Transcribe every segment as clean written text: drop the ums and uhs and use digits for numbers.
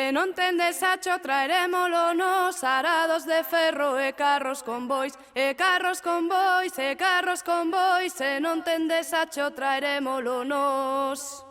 Se non tendes acho traerémolo nos, arados de ferro e carros con bois, e carros con bois, e carros con bois. Se non tendes acho traerémolo nos.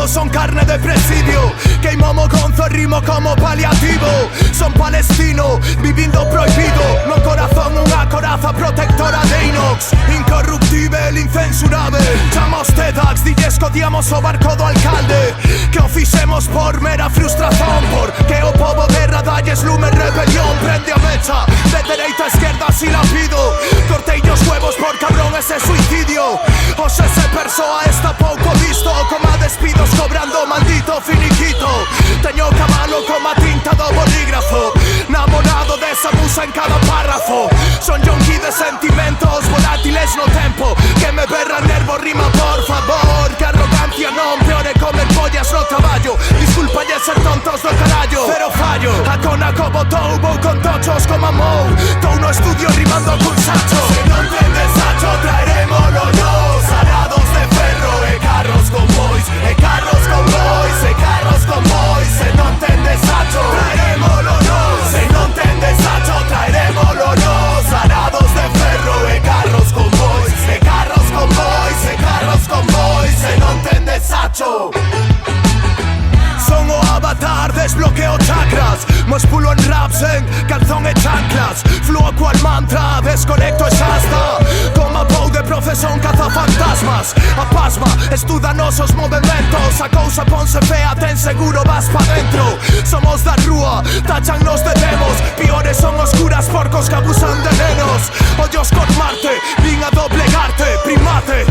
Son carne de presidio, que momo gonzo e rimo como paliativo. Son palestino, vivindo prohibido, no corazón unha coraza protectora de inox. Incorruptível, incensurable, chamos TEDx, dilles codiamos o barco do alcalde. Que o fixemos por mera frustración, porque o povo de radalles lume rebelión. Prende a mecha, de dereita a esquerda así la pido. Cortei os huevos por cabrón ese suicidio. Oxe se persoa está pouco visto, como a despidos cobrando maldito finiquito. Teño cabalo como a tinta do bolígrafo, namorado desa musa en cada párrafo. Son yonqui de sentimentos volátiles no tempo, que me berra nervo rima por favor. Que arrogancia non peore comer pollas no traballo. Disculpalle ser tontos do carallo, pero fallo. A cona como tou, vou con tochos como a mou. Tou no estudio rimando cun sacho. Se non tendes sacho traerémolo nos, arados de ferro e carros con bois, e carros con bois, e carros con bois. Se non tendes sacho traerémolo nos, se non tendes sacho traerémolo nos, arados de ferro e carros con bois, e carros con bois, e carros con bois. Se non tendes sacho. Son o avatar, desbloqueo chakras, mos pulo en raps en calzón e chanclas. Fluo cual mantra, desconecto e xasta. Como a pou de profesión caza fantasmas. A pasma, estuda nosos movimentos. A cousa ponse fea, ten seguro vas pa dentro. Somos da rúa, tachannos de demos. Piores son oscuras porcos que abusan de nenos. Ollos con Marte, vin a doblegarte, primate.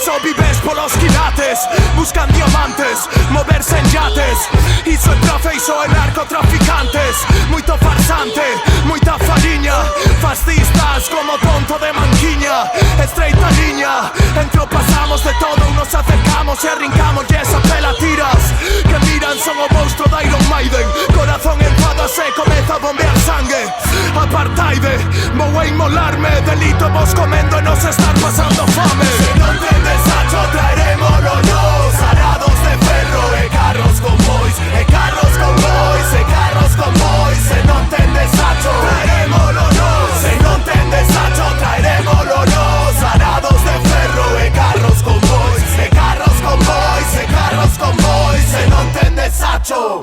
Só vives polos quilates, buscan diamantes, moverse en yates. Iso é profe, iso é narcotraficantes. Moito farsante, moita fariña. Fascistas como tonto de manquiña. Estreita liña, entre o pasamos de todo, nos acercamos e arrincamos e esa pela tiras. Que miran son o monstro da Iron Maiden. Corazón enfadase, comeza a bombear sangue. Apartheid, vou a inmolarme. Delito vos comendo e nos estar pasando fame. Se non tendes sacho traerémolo nos, arados de ferro e carros con bois, e carros con bois, e carros con bois. Se non tendes sacho traerémolo nos, se non tendes sacho traerémolo nos, arados de ferro e carros con bois, e carros con bois, e carros con bois. Se non tendes sacho.